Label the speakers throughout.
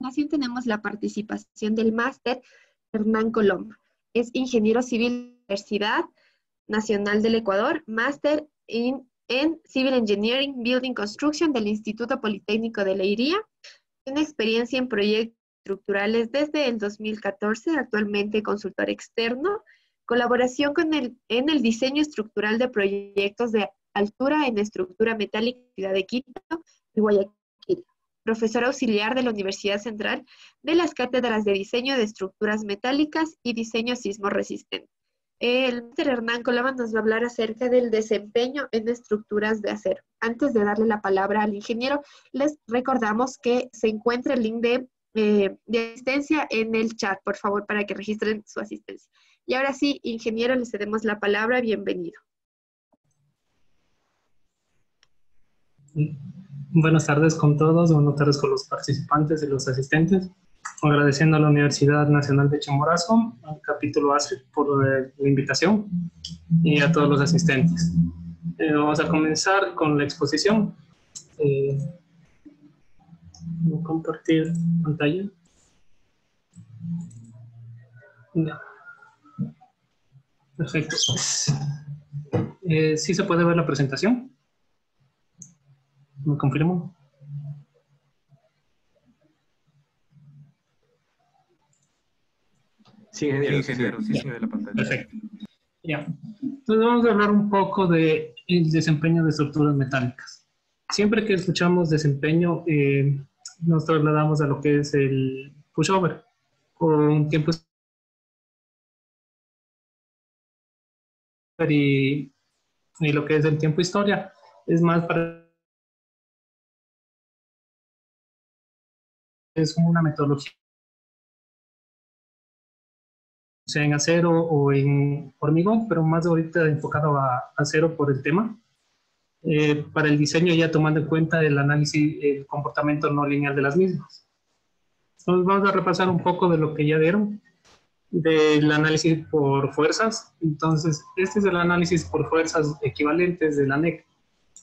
Speaker 1: continuación tenemos la participación del máster Hernán Coloma. Es ingeniero civil de la Universidad Nacional del Ecuador, máster en Civil Engineering Building Construction del Instituto Politécnico de Leiría. Tiene experiencia en proyectos estructurales desde el 2014, actualmente consultor externo. Colaboración en el diseño estructural de proyectos de altura en estructura metálica en Ciudad de Quito y Guayaquil. Profesor auxiliar de la Universidad Central de las cátedras de diseño de estructuras metálicas y diseño sismo resistente. El máster Hernán Coloma nos va a hablar acerca del desempeño en estructuras de acero. Antes de darle la palabra al ingeniero, les recordamos que se encuentra el link de asistencia en el chat, por favor, para que registren su asistencia. Y ahora sí, ingeniero, le cedemos la palabra. Bienvenido.
Speaker 2: Buenas tardes con todos, buenas tardes con los participantes y los asistentes. Agradeciendo a la Universidad Nacional de Chimborazo, al capítulo ASFIT por la invitación y a todos los asistentes. Vamos a comenzar con la exposición. Voy a compartir pantalla. Ya. Perfecto. ¿Sí se puede ver la presentación? ¿Me confirmo?
Speaker 3: Sí, ingeniero, sí se ve la pantalla.
Speaker 2: Perfecto. Ya. Entonces vamos a hablar un poco del desempeño de estructuras metálicas. Siempre que escuchamos desempeño, nos trasladamos a lo que es el pushover, con tiempo y lo que es el tiempo historia. Es más para... Es una metodología, sea en acero o en hormigón, pero más ahorita enfocado a acero por el tema. Para el diseño ya tomando en cuenta el análisis, el comportamiento no lineal de las mismas. Entonces vamos a repasar un poco de lo que ya dieron, del análisis por fuerzas. Entonces este es el análisis por fuerzas equivalentes de la ANEC,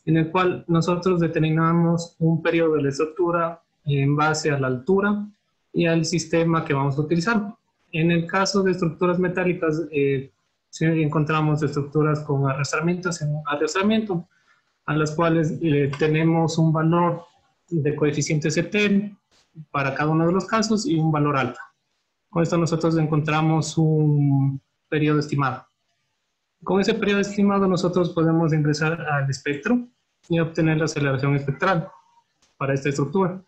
Speaker 2: en el cual nosotros determinamos un periodo de la estructura en base a la altura y al sistema que vamos a utilizar. En el caso de estructuras metálicas, si encontramos estructuras con arrastramientos en arrastramiento, a las cuales tenemos un valor de coeficiente CT para cada uno de los casos y un valor alfa. Con esto nosotros encontramos un periodo estimado. Con ese periodo estimado nosotros podemos ingresar al espectro y obtener la aceleración espectral para esta estructura.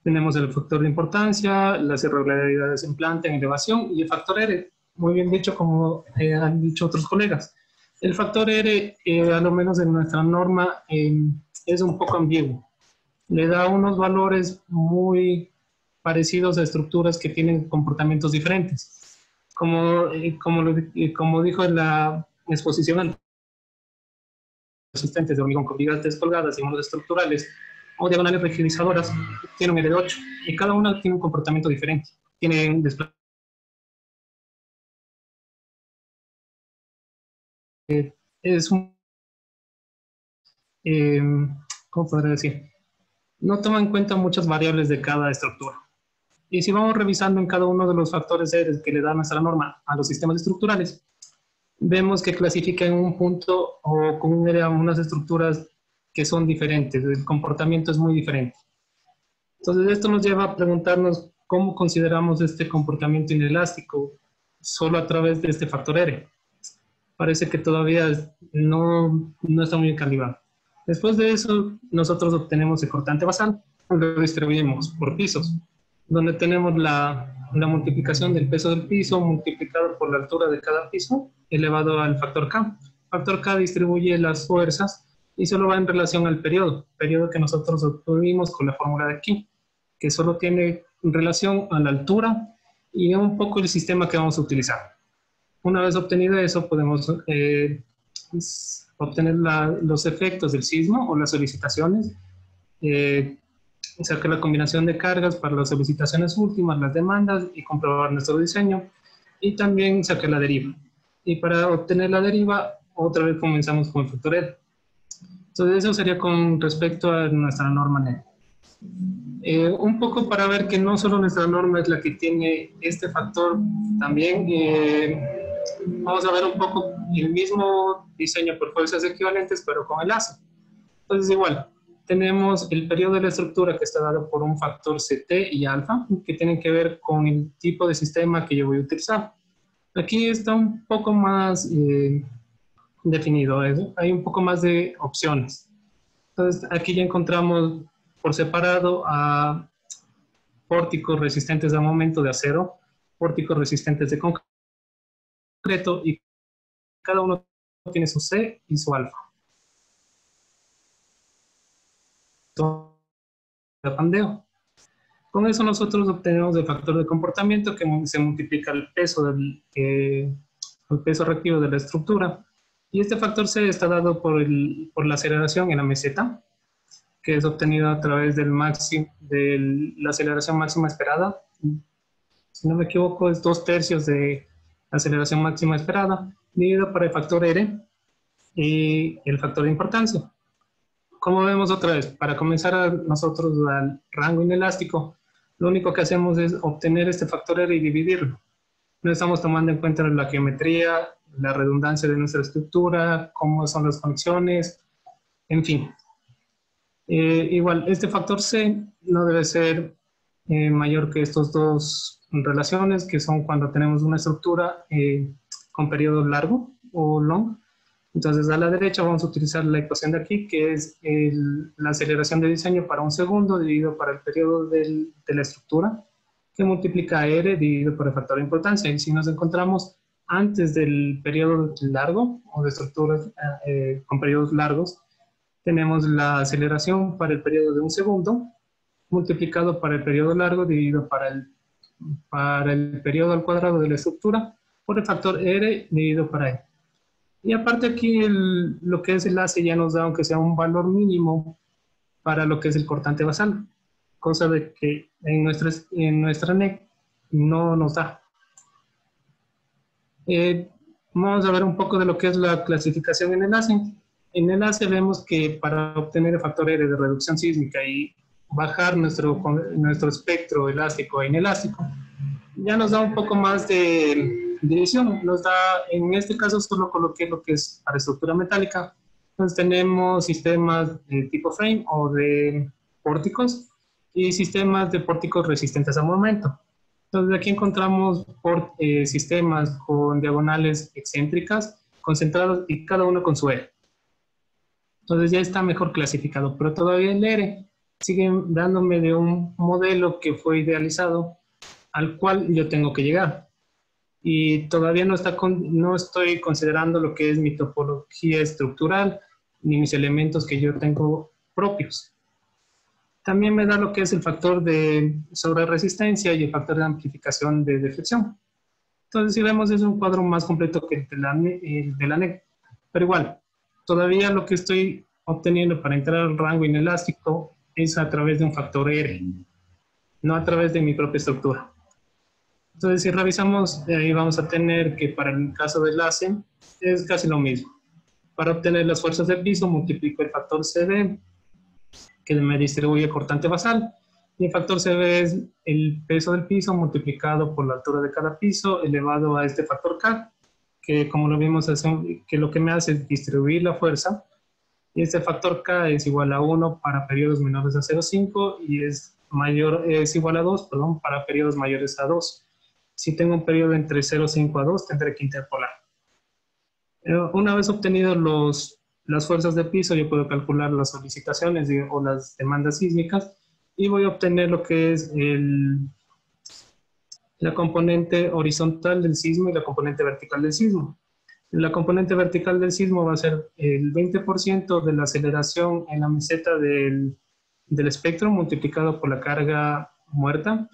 Speaker 2: Tenemos el factor de importancia, las irregularidades en planta, en elevación y el factor R. Muy bien dicho, como han dicho otros colegas. El factor R, a lo menos en nuestra norma, es un poco ambiguo. Le da unos valores muy parecidos a estructuras que tienen comportamientos diferentes. Como dijo en la exposición, resistentes de hormigón con vigas descolgadas y muros estructurales o diagonales rigidizadoras tienen un R de 8 y cada una tiene un comportamiento diferente. Tienen es un ¿cómo podría decir? No toma en cuenta muchas variables de cada estructura. Y si vamos revisando en cada uno de los factores R que le da nuestra norma a los sistemas estructurales, vemos que clasifica en un punto o con un R a unas estructuras que son diferentes, el comportamiento es muy diferente. Entonces esto nos lleva a preguntarnos cómo consideramos este comportamiento inelástico solo a través de este factor R. Parece que todavía no está muy calibrado. Después de eso, nosotros obtenemos el cortante basal, lo distribuimos por pisos, donde tenemos la multiplicación del peso del piso multiplicado por la altura de cada piso elevado al factor K. Factor K distribuye las fuerzas y solo va en relación al periodo que nosotros obtuvimos con la fórmula de aquí, que solo tiene relación a la altura y un poco el sistema que vamos a utilizar. Una vez obtenido eso, podemos obtener los efectos del sismo o las solicitaciones, sacar la combinación de cargas para las solicitaciones últimas, las demandas y comprobar nuestro diseño, y también sacar la deriva. Y para obtener la deriva, otra vez comenzamos con el factor R. Entonces eso sería con respecto a nuestra norma NEC. Un poco para ver que no solo nuestra norma es la que tiene este factor, también vamos a ver un poco el mismo diseño por fuerzas equivalentes, pero con el ACE. Entonces igual, tenemos el periodo de la estructura que está dado por un factor CT y alfa, que tienen que ver con el tipo de sistema que yo voy a utilizar. Aquí está un poco más definido, hay un poco más de opciones. Entonces aquí ya encontramos por separado a pórticos resistentes a momento de acero, pórticos resistentes de concreto, y cada uno tiene su C y su alfa. De pandeo. Con eso nosotros obtenemos el factor de comportamiento que se multiplica el peso, el peso reactivo de la estructura. Y este factor C está dado por la aceleración en la meseta, que es obtenido a través de la aceleración máxima esperada. Si no me equivoco, es 2/3 de la aceleración máxima esperada, dividido por el factor R y el factor de importancia. Como vemos otra vez, para comenzar nosotros al rango inelástico, lo único que hacemos es obtener este factor R y dividirlo. No estamos tomando en cuenta la geometría, la redundancia de nuestra estructura, cómo son las conexiones, en fin. Igual, este factor C no debe ser mayor que estas dos relaciones, que son cuando tenemos una estructura con periodo largo o long. Entonces, a la derecha vamos a utilizar la ecuación de aquí, que es la aceleración de diseño para un segundo dividido para el periodo de la estructura, que multiplica R dividido por el factor de importancia. Y si nos encontramos antes del periodo largo o de estructuras con periodos largos, tenemos la aceleración para el periodo de un segundo multiplicado para el periodo largo dividido para el periodo al cuadrado de la estructura por el factor R dividido para E. Y aparte aquí lo que es el ACE ya nos da, aunque sea un valor mínimo, para lo que es el cortante basal, cosa de que en nuestra NEC no nos da. Vamos a ver un poco de lo que es la clasificación en el ACE. En el ACE vemos que para obtener el factor R de reducción sísmica y bajar nuestro espectro elástico e inelástico, ya nos da un poco más de división. Nos da, en este caso solo coloqué lo que es para estructura metálica. Entonces tenemos sistemas de tipo frame o de pórticos y sistemas de pórticos resistentes a momento. Entonces aquí encontramos sistemas con diagonales excéntricas concentrados y cada uno con su E. Entonces ya está mejor clasificado, pero todavía el R sigue dándome de un modelo que fue idealizado al cual yo tengo que llegar. Y todavía no estoy considerando lo que es mi topología estructural ni mis elementos que yo tengo propios. También me da lo que es el factor de sobreresistencia y el factor de amplificación de deflexión. Entonces, si vemos, es un cuadro más completo que el de la NEC. Pero igual, todavía lo que estoy obteniendo para entrar al rango inelástico es a través de un factor R, no a través de mi propia estructura. Entonces, si revisamos, ahí vamos a tener que para el caso del ACE es casi lo mismo. Para obtener las fuerzas del piso, multiplico el factor CD, que me distribuye cortante basal, y el factor CB es el peso del piso multiplicado por la altura de cada piso, elevado a este factor K, que como lo vimos, que lo que me hace es distribuir la fuerza, y este factor K es igual a 1 para periodos menores a 0,5 y es igual a 2, perdón, para periodos mayores a 2. Si tengo un periodo entre 0,5 a 2, tendré que interpolar. Una vez obtenido las fuerzas de piso, yo puedo calcular las solicitaciones o las demandas sísmicas y voy a obtener lo que es la componente horizontal del sismo y la componente vertical del sismo. La componente vertical del sismo va a ser el 20% de la aceleración en la meseta del espectro multiplicado por la carga muerta,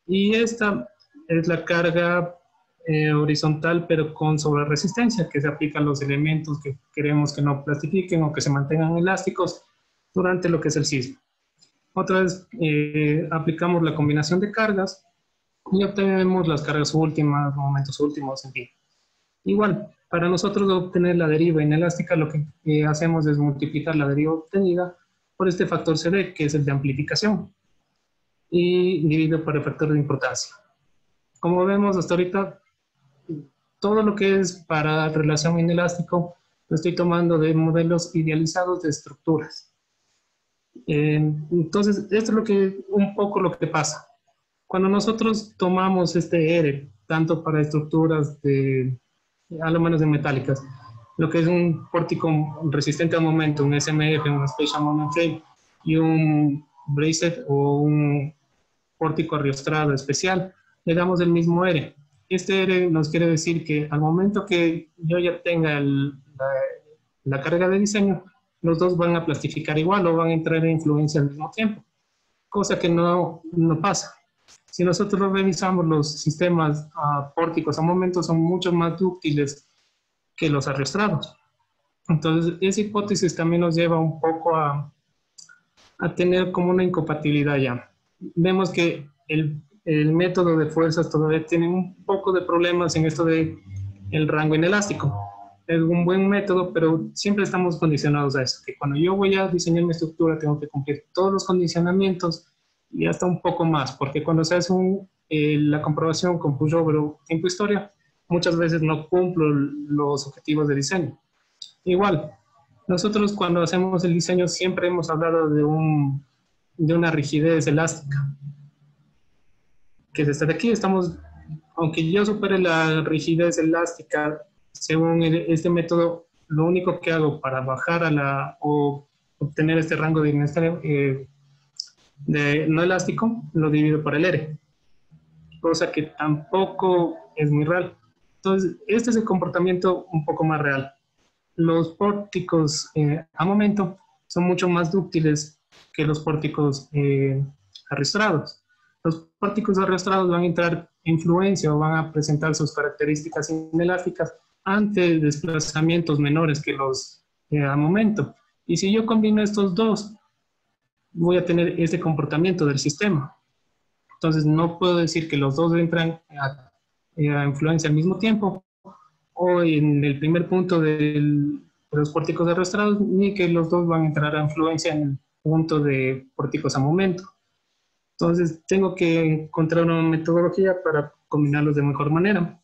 Speaker 2: y esta es la carga horizontal pero con sobreresistencia que se aplica a los elementos que queremos que no plastifiquen o que se mantengan elásticos durante lo que es el sismo. Otra vez aplicamos la combinación de cargas y obtenemos las cargas últimas, momentos últimos, en fin. Igual, para nosotros obtener la deriva inelástica, lo que hacemos es multiplicar la deriva obtenida por este factor CD, que es el de amplificación. y dividido por el factor de importancia. Como vemos hasta ahorita, todo lo que es para relación inelástico lo estoy tomando de modelos idealizados de estructuras. Entonces, esto es un poco lo que pasa. Cuando nosotros tomamos este R, tanto para estructuras a lo menos de metálicas, lo que es un pórtico resistente al momento, un SMF, un Special Moment Frame, y un braced o un pórtico arriostrado especial, le damos el mismo R. Este R nos quiere decir que al momento que yo ya tenga la carga de diseño, los dos van a plastificar igual o van a entrar en influencia al mismo tiempo, cosa que no pasa. Si nosotros revisamos los sistemas pórticos a momento, son mucho más dúctiles que los arrastrados. Entonces, esa hipótesis también nos lleva un poco a tener como una incompatibilidad ya. Vemos que el método de fuerzas todavía tiene un poco de problemas en esto de el rango inelástico. Es un buen método, pero siempre estamos condicionados a eso, que cuando yo voy a diseñar mi estructura tengo que cumplir todos los condicionamientos y hasta un poco más, porque cuando se hace la comprobación con pushover o tiempo historia, muchas veces no cumplo los objetivos de diseño. Igual, nosotros cuando hacemos el diseño siempre hemos hablado de una rigidez elástica, que desde aquí estamos, aunque yo supere la rigidez elástica, según este método, lo único que hago para bajar o obtener este rango de no elástico, lo divido por el R, cosa que tampoco es muy real. Entonces, este es el comportamiento un poco más real. Los pórticos a momento son mucho más dúctiles que los pórticos arrastrados. Los pórticos arrastrados van a entrar en influencia o van a presentar sus características inelásticas ante desplazamientos menores que los a momento. Y si yo combino estos dos, voy a tener este comportamiento del sistema. Entonces no puedo decir que los dos entran a influencia al mismo tiempo o en el primer punto de los pórticos arrastrados, ni que los dos van a entrar a influencia en el punto de pórticos a momento. Entonces tengo que encontrar una metodología para combinarlos de mejor manera,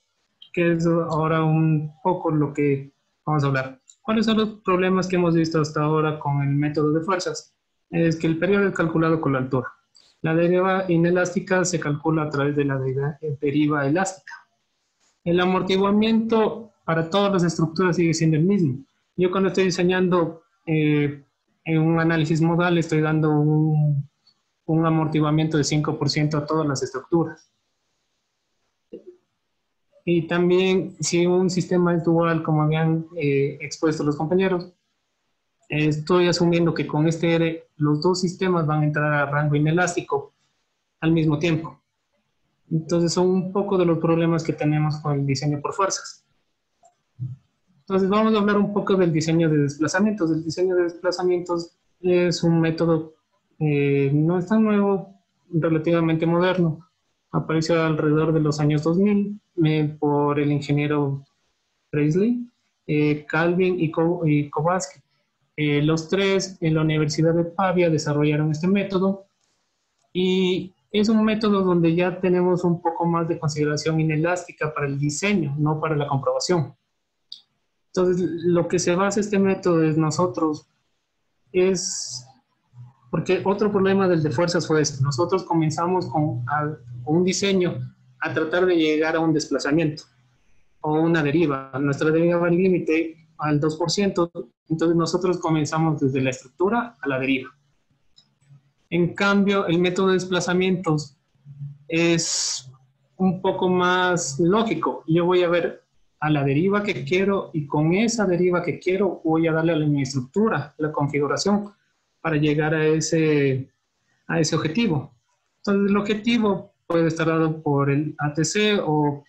Speaker 2: que es ahora un poco lo que vamos a hablar. ¿Cuáles son los problemas que hemos visto hasta ahora con el método de fuerzas? Es que el periodo es calculado con la altura. La deriva inelástica se calcula a través de la deriva elástica. El amortiguamiento para todas las estructuras sigue siendo el mismo. Yo cuando estoy diseñando en un análisis modal estoy dando un amortiguamiento de 5% a todas las estructuras. Y también si un sistema es dual, como habían expuesto los compañeros, estoy asumiendo que con este R los dos sistemas van a entrar a rango inelástico al mismo tiempo. Entonces son un poco de los problemas que tenemos con el diseño por fuerzas. Entonces vamos a hablar un poco del diseño de desplazamientos. El diseño de desplazamientos es un método no es tan nuevo, relativamente moderno. Apareció alrededor de los años 2000 por el ingeniero Presley, Calvin y Kowalski. Los tres en la Universidad de Pavia desarrollaron este método y es un método donde ya tenemos un poco más de consideración inelástica para el diseño, no para la comprobación. Entonces, lo que se basa este método porque otro problema del de fuerzas fue este. Nosotros comenzamos con un diseño a tratar de llegar a un desplazamiento o una deriva. Nuestra deriva va al límite al 2%, entonces nosotros comenzamos desde la estructura a la deriva. En cambio, el método de desplazamientos es un poco más lógico. Yo voy a ver a la deriva que quiero y con esa deriva que quiero voy a darle a mi estructura, la configuración, para llegar a ese objetivo. Entonces, el objetivo puede estar dado por el ATC o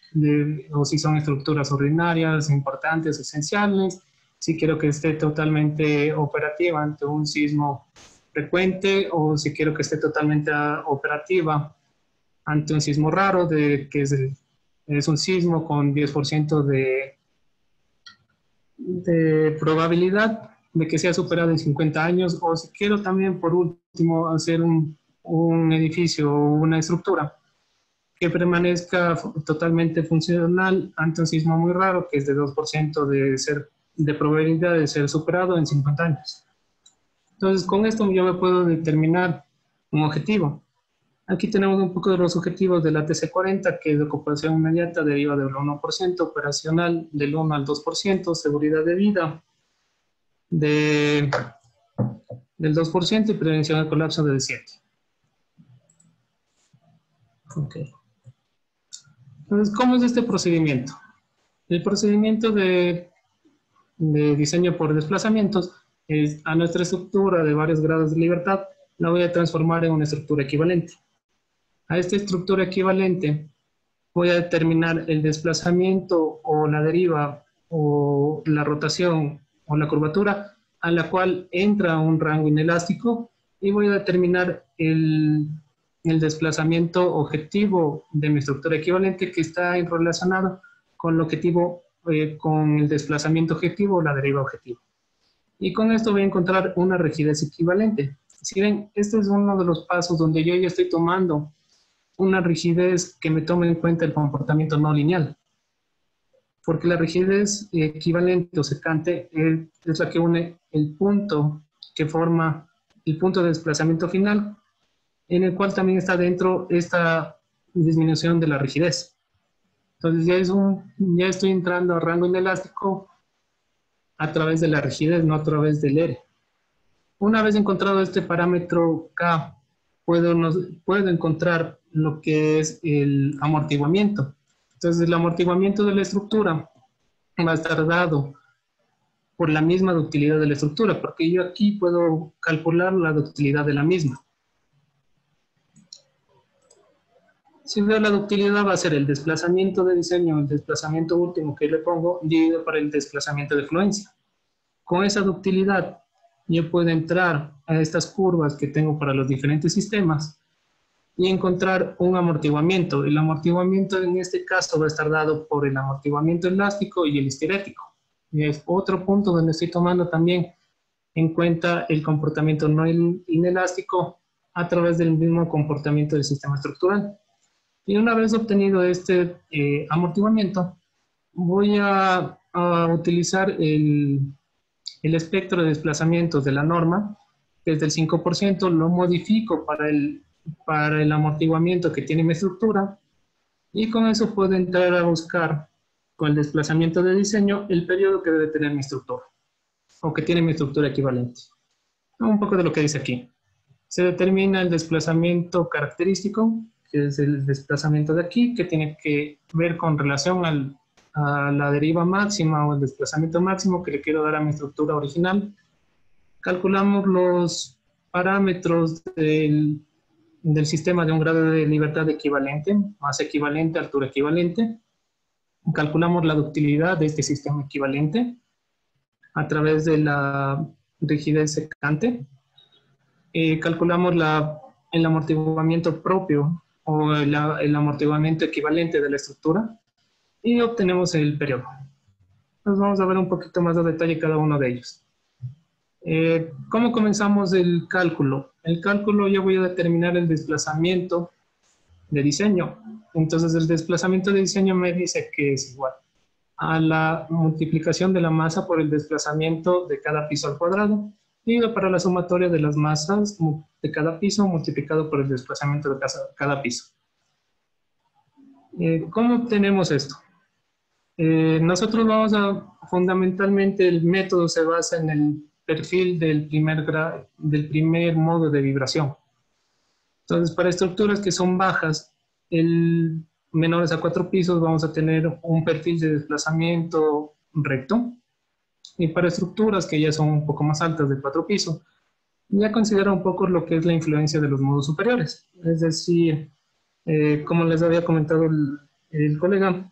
Speaker 2: si son estructuras ordinarias, importantes, esenciales, si quiero que esté totalmente operativa ante un sismo frecuente o si quiero que esté totalmente operativa ante un sismo raro, que es un sismo con 10% de probabilidad de que sea superado en 50 años, o si quiero también, por último, hacer un un edificio o una estructura que permanezca totalmente funcional ante un sismo muy raro, que es de 2% de probabilidad de ser superado en 50 años. Entonces, con esto yo me puedo determinar un objetivo. Aquí tenemos un poco de los objetivos de la TC40, que es de ocupación inmediata, deriva del 1%, operacional del 1 al 2%, seguridad de vida del 2% y prevención del colapso del 7%. Ok. Entonces, ¿cómo es este procedimiento? El procedimiento de diseño por desplazamientos es a nuestra estructura de varios grados de libertad, la voy a transformar en una estructura equivalente. A esta estructura equivalente voy a determinar el desplazamiento o la deriva o la rotación o la curvatura a la cual entra un rango inelástico y voy a determinar el desplazamiento objetivo de mi estructura equivalente que está relacionado con el objetivo, con el desplazamiento objetivo o la deriva objetivo. Y con esto voy a encontrar una rigidez equivalente. Si ven, este es uno de los pasos donde yo ya estoy tomando una rigidez que me tome en cuenta el comportamiento no lineal. Porque la rigidez equivalente o secante es la que une el punto que forma el punto de desplazamiento final, en el cual también está dentro esta disminución de la rigidez. Entonces ya estoy entrando a rango inelástico a través de la rigidez, no a través del R. Una vez encontrado este parámetro K, puedo encontrar lo que es el amortiguamiento. Entonces el amortiguamiento de la estructura va a estar dado por la misma ductilidad de la estructura, porque yo aquí puedo calcular la ductilidad de la misma. Si veo la ductilidad va a ser el desplazamiento de diseño, el desplazamiento último que le pongo, dividido por el desplazamiento de fluencia. Con esa ductilidad yo puedo entrar a estas curvas que tengo para los diferentes sistemas y encontrar un amortiguamiento. El amortiguamiento en este caso va a estar dado por el amortiguamiento elástico y el histerético. Y es otro punto donde estoy tomando también en cuenta el comportamiento no inelástico a través del mismo comportamiento del sistema estructural. Y una vez obtenido este amortiguamiento, voy a utilizar el espectro de desplazamientos de la norma, que es del 5%, lo modifico para el amortiguamiento que tiene mi estructura, y con eso puedo entrar a buscar con el desplazamiento de diseño el periodo que debe tener mi estructura, o que tiene mi estructura equivalente. Un poco de lo que dice aquí. Se determina el desplazamiento característico, que es el desplazamiento de aquí, que tiene que ver con relación a la deriva máxima o el desplazamiento máximo que le quiero dar a mi estructura original. Calculamos los parámetros del sistema de un grado de libertad equivalente, masa equivalente, altura equivalente. Calculamos la ductilidad de este sistema equivalente a través de la rigidez secante. Calculamos el amortiguamiento propio o el amortiguamiento equivalente de la estructura y obtenemos el periodo. Entonces vamos a ver un poquito más de detalle cada uno de ellos. ¿Cómo comenzamos el cálculo? El cálculo yo voy a determinar el desplazamiento de diseño. Entonces el desplazamiento de diseño me dice que es igual a la multiplicación de la masa por el desplazamiento de cada piso al cuadrado, dividido para la sumatoria de las masas de cada piso multiplicado por el desplazamiento de cada piso. ¿Cómo obtenemos esto? Nosotros fundamentalmente el método se basa en el perfil del primer modo de vibración. Entonces, para estructuras que son bajas, menores a 4 pisos, vamos a tener un perfil de desplazamiento recto. Y para estructuras que ya son un poco más altas de 4 pisos, ya considera un poco lo que es la influencia de los modos superiores. Es decir, como les había comentado el colega,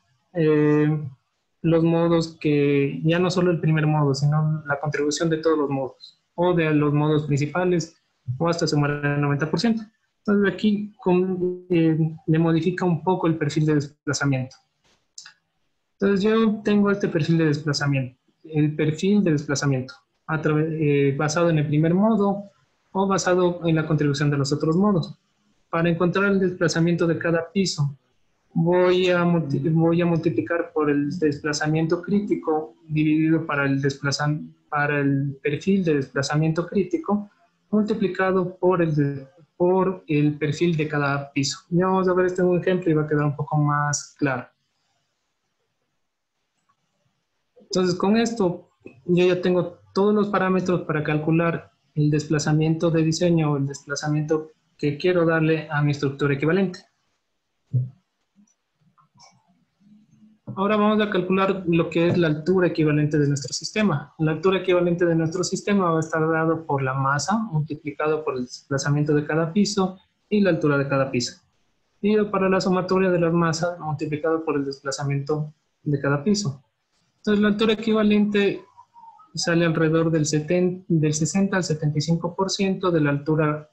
Speaker 2: los modos que ya no solo el primer modo, sino la contribución de todos los modos, o de los modos principales, o hasta sumar el 90%. Entonces aquí le modifica un poco el perfil de desplazamiento. Entonces yo tengo este perfil de desplazamiento, basado en el primer modo, o basado en la contribución de los otros modos. Para encontrar el desplazamiento de cada piso, voy a multiplicar por el desplazamiento crítico dividido para el perfil de desplazamiento crítico, multiplicado por el perfil de cada piso. Ya vamos a ver este en un ejemplo y va a quedar un poco más claro. Entonces, con esto yo ya tengo todos los parámetros para calcular el desplazamiento de diseño o el desplazamiento que quiero darle a mi estructura equivalente. Ahora vamos a calcular lo que es la altura equivalente de nuestro sistema. La altura equivalente de nuestro sistema va a estar dado por la masa multiplicado por el desplazamiento de cada piso y la altura de cada piso. Y para la sumatoria de las masas multiplicado por el desplazamiento de cada piso. Entonces la altura equivalente sale alrededor del 60 al 75% de la altura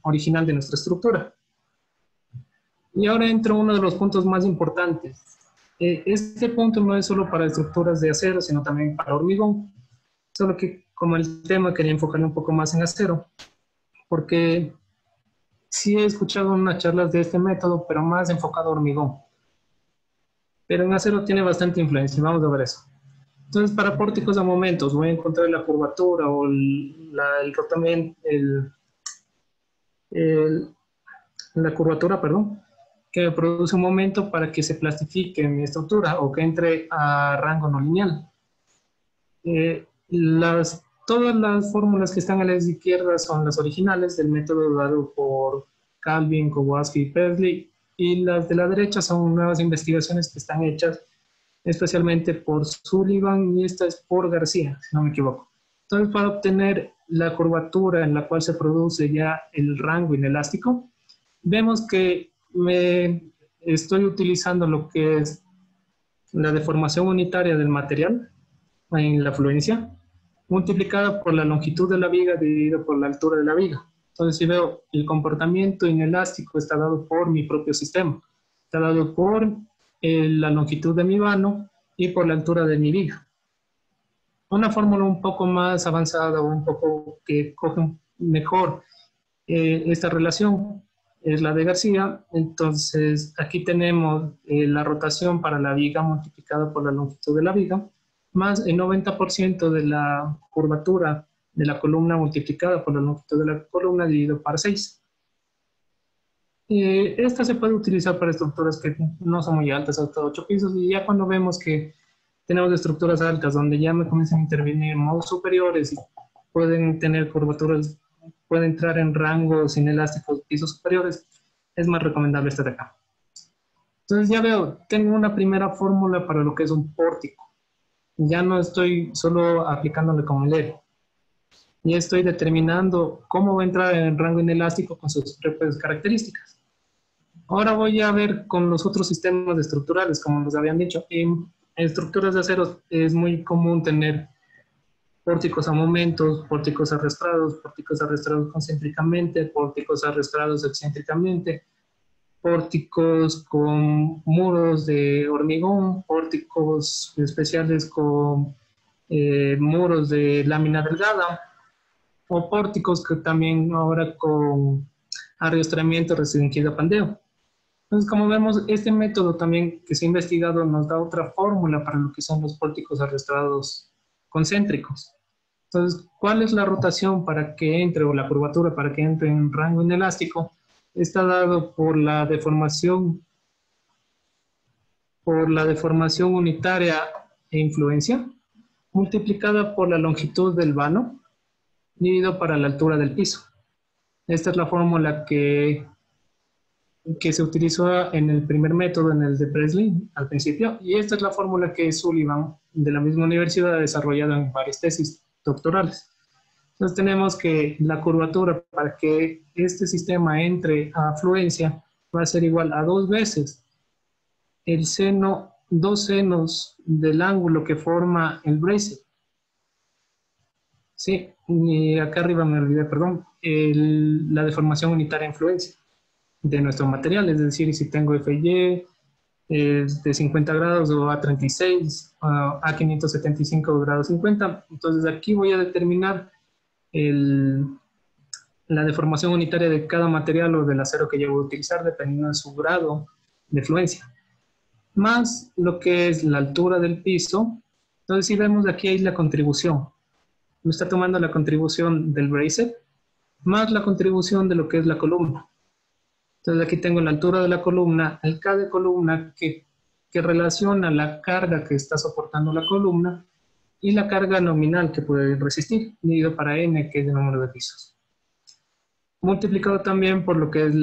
Speaker 2: original de nuestra estructura. Y ahora entra uno de los puntos más importantes. Este punto no es solo para estructuras de acero, sino también para hormigón. Solo que como el tema quería enfocarme un poco más en acero, porque sí he escuchado unas charlas de este método, pero más enfocado a hormigón. Pero en acero tiene bastante influencia, vamos a ver eso. Entonces, para pórticos a momentos, voy a encontrar la curvatura o el rotamiento, la curvatura, perdón, que produce un momento para que se plastifique mi estructura o que entre a rango no lineal. Todas las fórmulas que están a la izquierda son las originales del método dado por Calvin, Kowalski y Pearsley, y las de la derecha son nuevas investigaciones que están hechas especialmente por Sullivan y esta es por García, si no me equivoco. Entonces, para obtener la curvatura en la cual se produce ya el rango inelástico, vemos que me estoy utilizando lo que es la deformación unitaria del material en la fluencia, multiplicada por la longitud de la viga dividido por la altura de la viga. Entonces, si veo el comportamiento inelástico está dado por mi propio sistema, está dado por la longitud de mi vano y por la altura de mi viga. Una fórmula un poco más avanzada o un poco que coge mejor esta relación es la de García. Entonces, aquí tenemos la rotación para la viga multiplicada por la longitud de la viga, más el 90% de la curvatura de la columna multiplicada por la longitud de la columna dividido por 6. Esta se puede utilizar para estructuras que no son muy altas, hasta 8 pisos, y ya cuando vemos que tenemos estructuras altas donde ya me comienzan a intervenir modos superiores y pueden tener curvaturas, pueden entrar en rangos inelásticos pisos superiores, es más recomendable esta de acá. Entonces ya veo, tengo una primera fórmula para lo que es un pórtico. Ya no estoy solo aplicándole con el eje. Ya estoy determinando cómo va a entrar en el rango inelástico con sus propias características. Ahora voy a ver con los otros sistemas estructurales, como les habían dicho. En estructuras de acero es muy común tener pórticos a momentos, pórticos arrastrados concéntricamente, pórticos arrastrados excéntricamente, pórticos con muros de hormigón, pórticos especiales con muros de lámina delgada, o pórticos que también ahora con arrastramiento restringido a pandeo. Entonces, como vemos, este método también que se ha investigado nos da otra fórmula para lo que son los pórticos arrastrados concéntricos. Entonces, ¿cuál es la rotación para que entre, o la curvatura para que entre en rango inelástico? Está dado por la deformación unitaria e influencia, multiplicada por la longitud del vano, dividido para la altura del piso. Esta es la fórmula que se utilizó en el primer método, en el de Presley, al principio, y esta es la fórmula que Sullivan, de la misma universidad, ha desarrollado en varias tesis doctorales. Entonces tenemos que la curvatura para que este sistema entre a fluencia va a ser igual a 2 veces el seno, 2 senos del ángulo que forma el bracket. Sí, y acá arriba me olvidé, perdón, la deformación unitaria influencia de nuestro material, es decir, si tengo FY de 50 grados o A36, a 575 grados 50, entonces aquí voy a determinar la deformación unitaria de cada material o del acero que yo voy a utilizar, dependiendo de su grado de fluencia, más lo que es la altura del piso. Entonces, si vemos aquí, hay la contribución. Me está tomando la contribución del bracket, más la contribución de lo que es la columna. Entonces, aquí tengo la altura de la columna, el K de columna que relaciona la carga que está soportando la columna y la carga nominal que puede resistir, dividido para N, que es el número de pisos. Multiplicado también por lo que es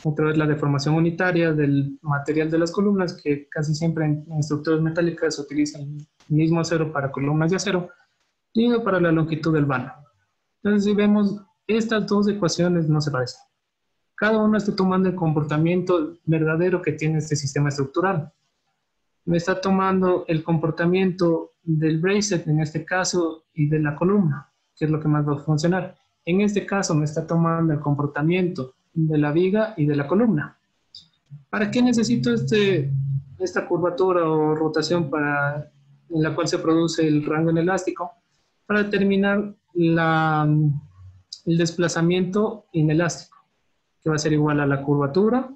Speaker 2: otra vez la deformación unitaria del material de las columnas, que casi siempre en estructuras metálicas se utiliza el mismo acero para columnas de acero, dividido para la longitud del vano. Entonces, si vemos, estas dos ecuaciones no se parecen. Cada una está tomando el comportamiento verdadero que tiene este sistema estructural. Me está tomando el comportamiento del bracket en este caso y de la columna, que es lo que más va a funcionar. En este caso me está tomando el comportamiento de la viga y de la columna. ¿Para qué necesito esta curvatura o rotación en la cual se produce el rango inelástico? Para determinar el desplazamiento inelástico, que va a ser igual a la curvatura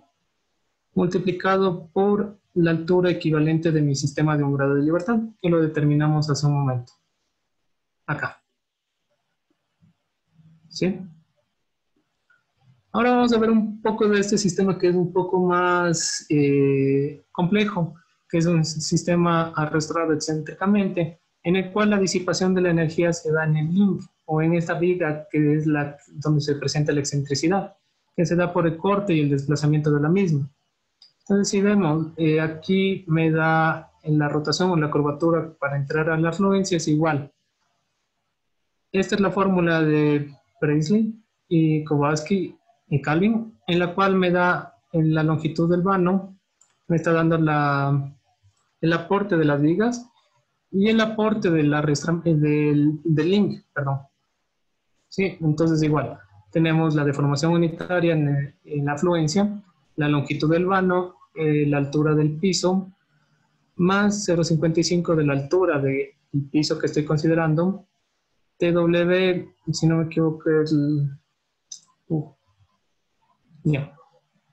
Speaker 2: multiplicado por la altura equivalente de mi sistema de un grado de libertad, que lo determinamos hace un momento. Acá. ¿Sí? Ahora vamos a ver un poco de este sistema que es un poco más complejo, que es un sistema arrastrado excéntricamente, en el cual la disipación de la energía se da en el link, o en esta viga que es donde se presenta la excentricidad, que se da por el corte y el desplazamiento de la misma. Entonces, si vemos, aquí me da en la rotación o la curvatura para entrar a la fluencia es igual. Esta es la fórmula de Presley y Kowalski y Calvin, en la cual me da en la longitud del vano, me está dando el aporte de las vigas y el aporte del link, perdón. Sí, entonces igual, tenemos la deformación unitaria en la fluencia, la longitud del vano, la altura del piso, más 0,55 de la altura del piso que estoy considerando. TW, si no me equivoco,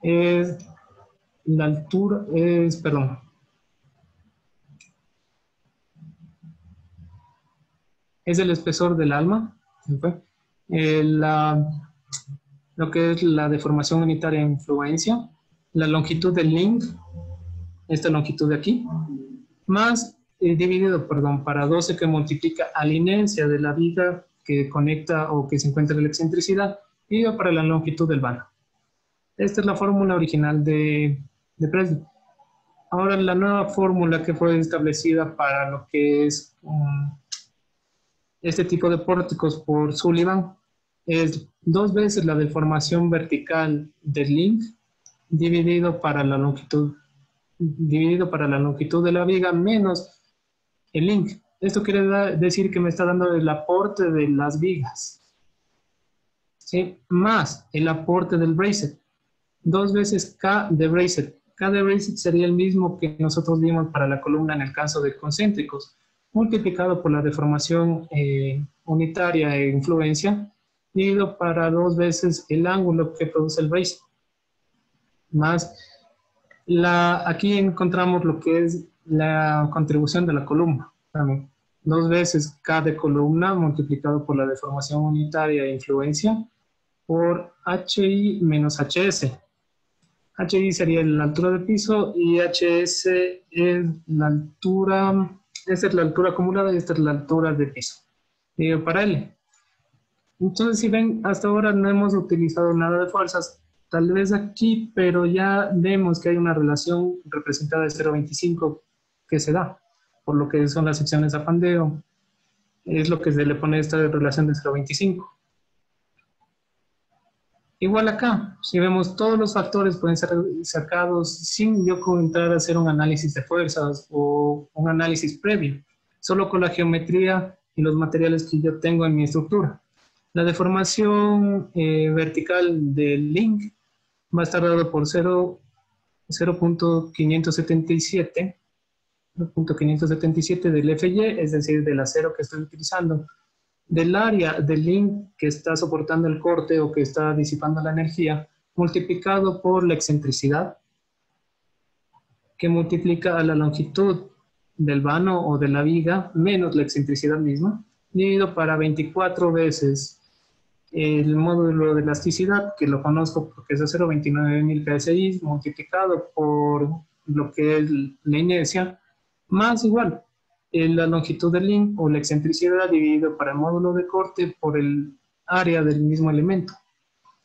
Speaker 2: es la altura, perdón. Es el espesor del alma. Lo que es la deformación unitaria en fluencia, la longitud del link, esta longitud de aquí, más dividido, perdón, para 12 que multiplica a la inercia de la viga que conecta o que se encuentra en la excentricidad, y para la longitud del vano. Esta es la fórmula original de Presley. Ahora, la nueva fórmula que fue establecida para lo que es este tipo de pórticos por Sullivan es 2 veces la deformación vertical del link dividido para la longitud de la viga menos el link. Esto quiere decir que me está dando el aporte de las vigas, ¿sí? Más el aporte del bracket. 2 veces K de bracket. K de bracket sería el mismo que nosotros vimos para la columna en el caso de concéntricos, multiplicado por la deformación unitaria e influencia, dividido para 2 veces el ángulo que produce el bracket. Más aquí encontramos lo que es la contribución de la columna. También 2 veces K de columna multiplicado por la deformación unitaria e influencia por HI menos HS. HI sería la altura del piso y HS es la altura, esta es la altura acumulada y esta es la altura del piso. Digo para L. Entonces, si ven, hasta ahora no hemos utilizado nada de fuerzas, tal vez aquí, pero ya vemos que hay una relación representada de 0,25 que se da, por lo que son las secciones a pandeo, es lo que se le pone esta relación de 0,25. Igual acá, si vemos todos los factores pueden ser sacados sin yo entrar a hacer un análisis de fuerzas o un análisis previo, solo con la geometría y los materiales que yo tengo en mi estructura. La deformación vertical del link va a estar dado por 0.577 del FY, es decir, del acero que estoy utilizando del área del link que está soportando el corte o que está disipando la energía, multiplicado por la excentricidad, que multiplica a la longitud del vano o de la viga, menos la excentricidad misma, dividido para 24 veces el módulo de elasticidad, que lo conozco porque es de 0,29.000 PSI, multiplicado por lo que es la inercia, más igual la longitud del link o la excentricidad dividido para el módulo de corte por el área del mismo elemento.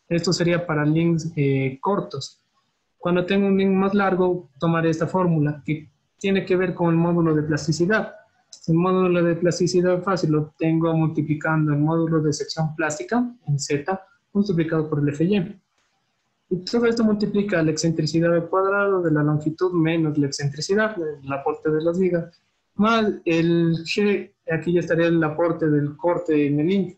Speaker 2: Esto sería para links cortos. Cuando tengo un link más largo, tomaré esta fórmula que tiene que ver con el módulo de plasticidad. El módulo de plasticidad fácil lo tengo multiplicando el módulo de sección plástica en Z multiplicado por el FY. Y todo esto multiplica la excentricidad al cuadrado de la longitud menos la excentricidad, el aporte de las vigas, más el G, aquí ya estaría el aporte del corte en el link.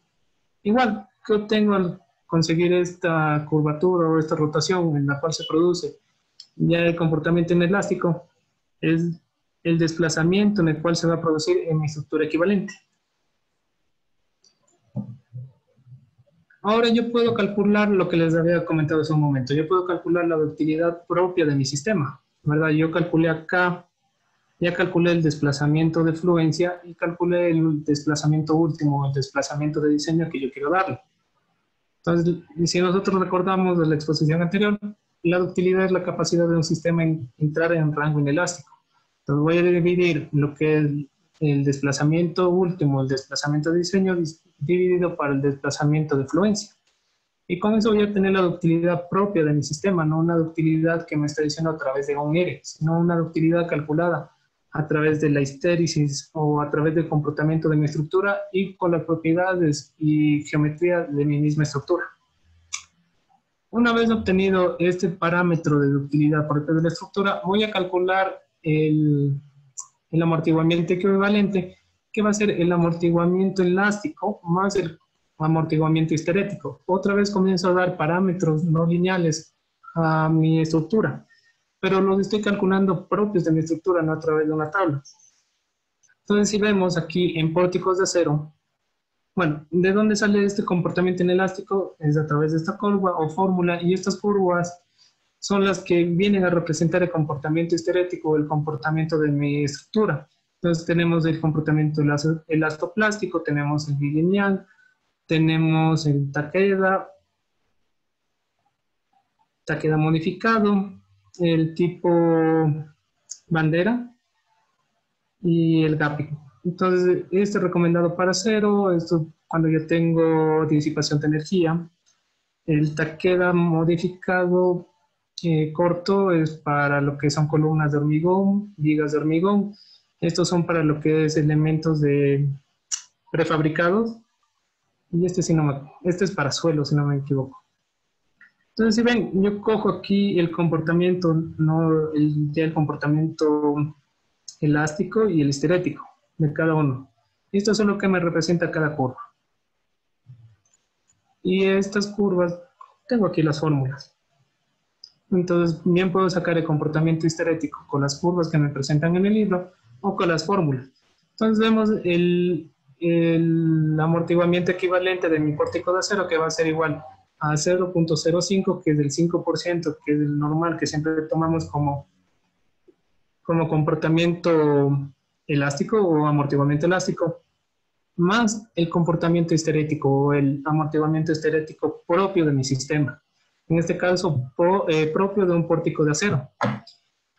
Speaker 2: Igual, ¿qué obtengo al conseguir esta curvatura o esta rotación en la cual se produce ya el comportamiento inelástico? Es el desplazamiento en el cual se va a producir en mi estructura equivalente. Ahora yo puedo calcular lo que les había comentado hace un momento. Yo puedo calcular la ductilidad propia de mi sistema, ¿verdad? Yo calculé acá, ya calculé el desplazamiento de fluencia y calculé el desplazamiento último, el desplazamiento de diseño que yo quiero darle. Entonces, si nosotros recordamos de la exposición anterior, la ductilidad es la capacidad de un sistema en entrar en rango inelástico. Entonces voy a dividir lo que es el desplazamiento último, el desplazamiento de diseño, dividido para el desplazamiento de fluencia. Y con eso voy a tener la ductilidad propia de mi sistema, no una ductilidad que me está diciendo a través de un R, sino una ductilidad calculada a través de la histéresis o a través del comportamiento de mi estructura y con las propiedades y geometría de mi misma estructura. Una vez obtenido este parámetro de ductilidad propia de la estructura, voy a calcular el amortiguamiento equivalente, que va a ser el amortiguamiento elástico más el amortiguamiento histerético. Otra vez comienzo a dar parámetros no lineales a mi estructura, pero los estoy calculando propios de mi estructura, no a través de una tabla. Entonces, si vemos aquí en pórticos de acero, bueno, ¿de dónde sale este comportamiento inelástico? Es a través de esta curva o fórmula, y estas curvas son las que vienen a representar el comportamiento histerético o el comportamiento de mi estructura. Entonces tenemos el comportamiento elastoplástico, tenemos el bilineal, tenemos el Takeda modificado, el tipo bandera y el gapping. Entonces, este es recomendado para acero, esto cuando yo tengo disipación de energía. El Takeda modificado corto es para lo que son columnas de hormigón, vigas de hormigón. Estos son para lo que es elementos de prefabricados. Y este es para suelo, si no me equivoco. Entonces, si ven, yo cojo aquí el comportamiento, ya el comportamiento elástico y el histerético de cada uno. Esto es lo que me representa cada curva. Y estas curvas, tengo aquí las fórmulas. Entonces, bien puedo sacar el comportamiento histerético con las curvas que me presentan en el libro o con las fórmulas. Entonces, vemos el amortiguamiento equivalente de mi pórtico de acero, que va a ser igual a 0.05, que es del 5%, que es el normal, que siempre tomamos como comportamiento elástico o amortiguamiento elástico, más el comportamiento histerético o el amortiguamiento histerético propio de mi sistema. En este caso, propio de un pórtico de acero.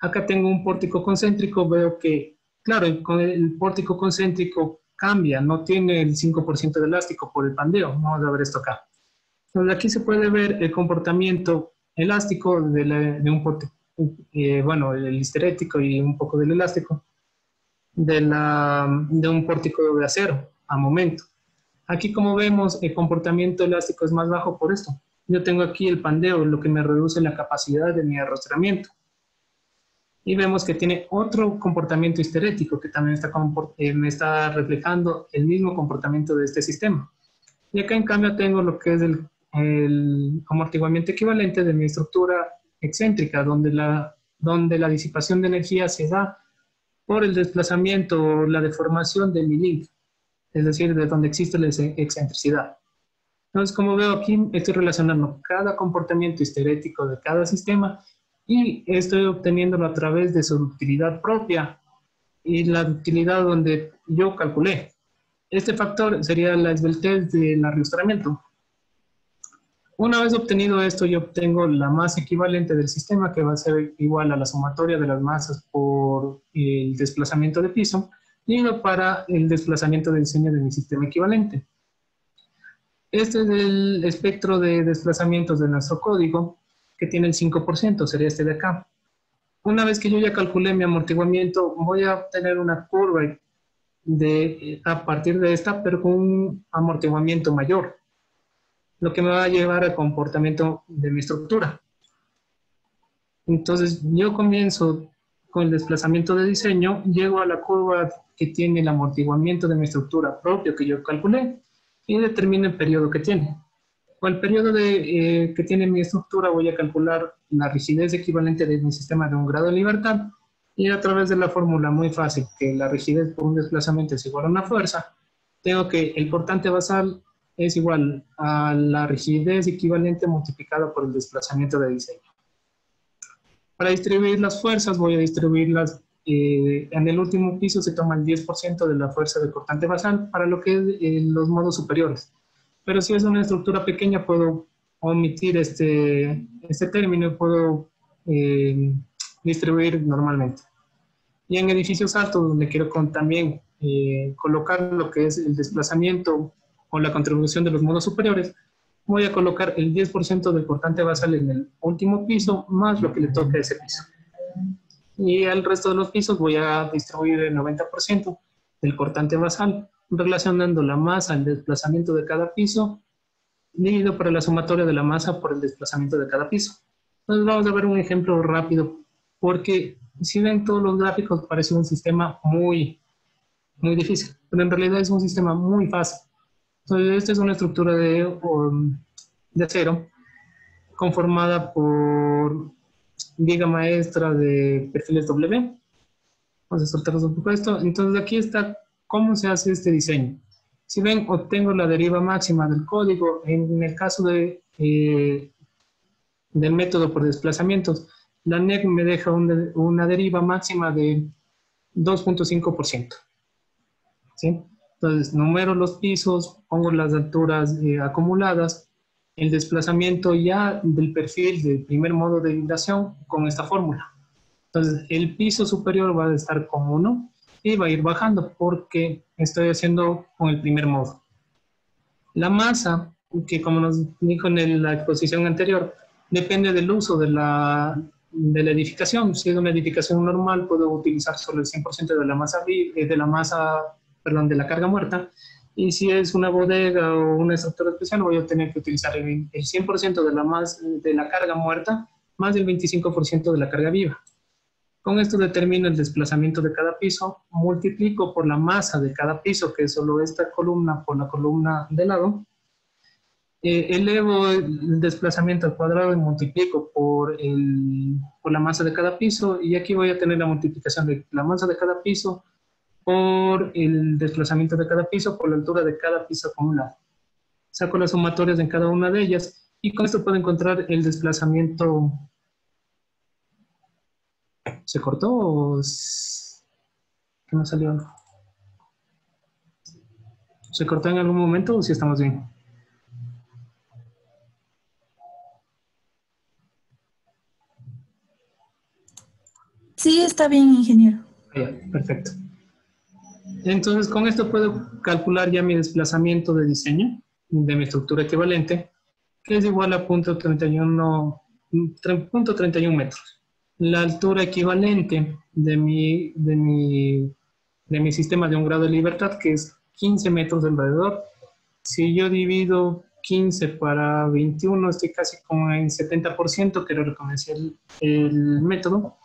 Speaker 2: Acá tengo un pórtico concéntrico, veo que, claro, con el pórtico concéntrico cambia, no tiene el 5% de elástico por el pandeo. Vamos a ver esto acá. Entonces aquí se puede ver el comportamiento elástico de un pórtico, bueno, el histerético y un poco del elástico, de un pórtico de acero a momento. Aquí, como vemos, el comportamiento elástico es más bajo por esto. Yo tengo aquí el pandeo, lo que me reduce la capacidad de mi arrastramiento. Y vemos que tiene otro comportamiento histerético que también me está reflejando el mismo comportamiento de este sistema. Y acá, en cambio, tengo lo que es el amortiguamiento equivalente de mi estructura excéntrica, donde la disipación de energía se da por el desplazamiento o la deformación de mi link. es decir, de donde existe la excentricidad. Entonces, como veo aquí, estoy relacionando cada comportamiento histerético de cada sistema y estoy obteniéndolo a través de su utilidad propia y la utilidad donde yo calculé. Este factor sería la esbeltez del arrastramiento. Una vez obtenido esto, yo obtengo la masa equivalente del sistema, que va a ser igual a la sumatoria de las masas por el desplazamiento de piso, dividido para el desplazamiento de diseño de mi sistema equivalente. Este es el espectro de desplazamientos de nuestro código, que tiene el 5%, sería este de acá. Una vez que yo ya calculé mi amortiguamiento, voy a obtener una curva a partir de esta, pero con un amortiguamiento mayor, lo que me va a llevar al comportamiento de mi estructura. Entonces, yo comienzo con el desplazamiento de diseño, llego a la curva que tiene el amortiguamiento de mi estructura propio que yo calculé, y determino el periodo que tiene. Con el periodo que tiene mi estructura voy a calcular la rigidez equivalente de mi sistema de un grado de libertad, y a través de la fórmula muy fácil, que la rigidez por un desplazamiento es igual a una fuerza, tengo que el portante basal es igual a la rigidez equivalente multiplicada por el desplazamiento de diseño. Para distribuir las fuerzas voy a distribuirlas en el último piso se toma el 10% de la fuerza de cortante basal para lo que es los modos superiores. Pero si es una estructura pequeña puedo omitir este término y puedo distribuir normalmente. Y en edificios altos donde quiero también colocar lo que es el desplazamiento o la contribución de los modos superiores, voy a colocar el 10% del cortante basal en el último piso más lo que le toque a ese piso. Y al resto de los pisos voy a distribuir el 90% del cortante basal, relacionando la masa al desplazamiento de cada piso, dividido por la sumatoria de la masa por el desplazamiento de cada piso. Entonces vamos a ver un ejemplo rápido, porque si ven todos los gráficos parece un sistema muy difícil, pero en realidad es un sistema muy fácil. Entonces esta es una estructura de acero conformada por viga maestra de perfiles W. Vamos a soltarnos un poco esto. Entonces aquí está cómo se hace este diseño. Si ven, obtengo la deriva máxima del código. En el caso del método por desplazamientos, la NEC me deja una deriva máxima de 2.5%. ¿Sí? Entonces, numero los pisos, pongo las alturas acumuladas, el desplazamiento ya del perfil del primer modo de vibración con esta fórmula. Entonces, el piso superior va a estar con 1 y va a ir bajando porque estoy haciendo con el primer modo. La masa, que como nos dijo en la exposición anterior, depende del uso de la edificación. Si es una edificación normal, puedo utilizar solo el 100% de la carga muerta. Y si es una bodega o una estructura especial, voy a tener que utilizar el 100% de la carga muerta más del 25% de la carga viva. Con esto determino el desplazamiento de cada piso, multiplico por la masa de cada piso, que es solo esta columna por la columna de lado, elevo el desplazamiento al cuadrado y multiplico por la masa de cada piso, y aquí voy a tener la multiplicación de la masa de cada piso por el desplazamiento de cada piso por la altura de cada piso acumulado. Saco las sumatorias en cada una de ellas y con esto puedo encontrar el desplazamiento. ¿Se cortó o qué me salió? ¿Se cortó en algún momento o si estamos bien?
Speaker 4: Sí, está bien, ingeniero.
Speaker 2: Ya, perfecto. Entonces, con esto puedo calcular ya mi desplazamiento de diseño de mi estructura equivalente, que es igual a 0.31 metros. La altura equivalente de mi sistema de un grado de libertad, que es 15 metros de alrededor. Si yo divido 15 para 21, estoy casi como en 70%, que era lo que me decía el método.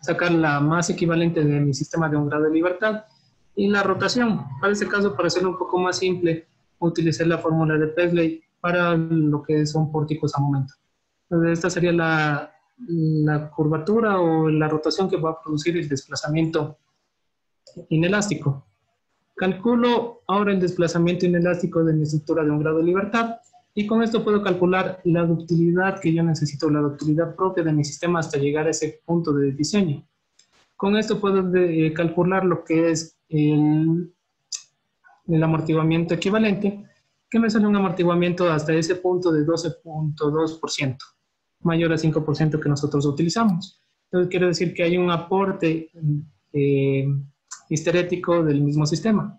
Speaker 2: Sacar la masa equivalente de mi sistema de un grado de libertad. Y la rotación, para este caso, para hacerlo un poco más simple, utilicé la fórmula de Pesley para lo que son pórticos a momento. Entonces, esta sería la curvatura o la rotación que va a producir el desplazamiento inelástico. Calculo ahora el desplazamiento inelástico de mi estructura de un grado de libertad y con esto puedo calcular la ductilidad que yo necesito, la ductilidad propia de mi sistema hasta llegar a ese punto de diseño. Con esto puedo calcular lo que es el amortiguamiento equivalente, que me sale un amortiguamiento hasta ese punto de 12.2%, mayor al 5% que nosotros utilizamos. Entonces quiere decir que hay un aporte histerético del mismo sistema.